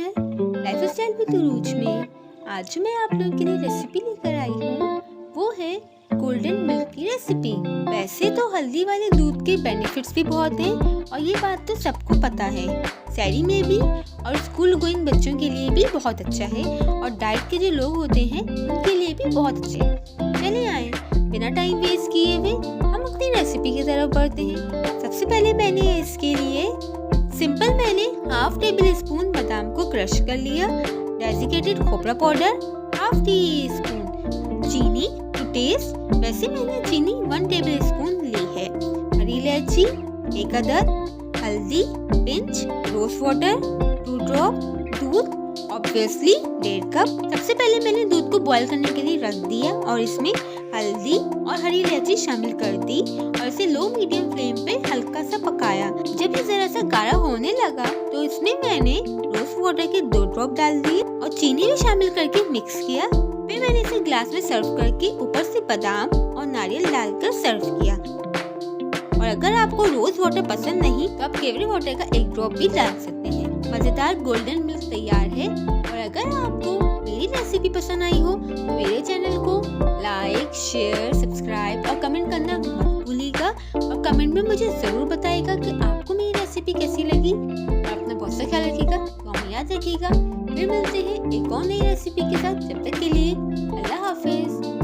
है lifestyle with रूज में। आज जो मैं आप लोगों के लिए रेसिपी लेकर आई हूँ वो है गोल्डन मिल्क की रेसिपी। वैसे तो हल्दी वाले दूध के बेनिफिट्स भी बहुत हैं और ये बात तो सबको पता है। शहरी में भी और स्कूल गोइंग बच्चों के लिए भी बहुत अच्छा है और डाइट के जो लोग होते हैं उनके लिए भी बहुत अच्छा है। चले आए बिना टाइम वेस्ट किए हुए हम अपनी रेसिपी की तरफ बढ़ते हैं। सबसे पहले मैंने इसके लिए मैंने हाफ टेबल स्पून बादाम को क्रश कर लिया, डेसिकेटेड खोपरा पाउडर हाफ टी स्पून, चीनी टू टेस्ट, वैसे मैंने चीनी 1 टेबल स्पून ली है, हरी इलायची 1 अदद, हल्दी पिंच, रोज वाटर 2 ड्रॉप, दूध ऑब्वियसली 1.5 कप। सबसे पहले मैंने दूध को बॉईल करने के लिए रख दिया और इसमें हल्दी और हरी इलायची शामिल कर दी और इसे लो मीडियम फ्लेम पे हल्का सा पकाया। जब ये जरा सा गाढ़ा होने लगा तो इसमें मैंने रोज वाटर के 2 ड्रॉप डाल दिए और चीनी भी शामिल करके मिक्स किया। फिर मैंने इसे ग्लास में सर्व करके ऊपर से बादाम और नारियल डालकर सर्व किया। और अगर आपको रोज वाटर पसंद नहीं तो आप केवड़े वाटर का 1 ड्रॉप भी डाल सकते हैं। मजेदार गोल्डन मिल्क तैयार है। और अगर आपको मेरी रेसिपी पसंद आई हो तो मेरे चैनल को लाइक, शेयर, सब्सक्राइब और कमेंट करना मत भूलिएगा। और कमेंट में मुझे जरूर बताइएगा कि आपको मेरी रेसिपी कैसी लगी। और अपना बहुत सा ख्याल रखिएगा, तो याद रखिएगा। फिर मिलते हैं एक और नई रेसिपी के साथ। जब तक के लिए अल्लाह हाफिज।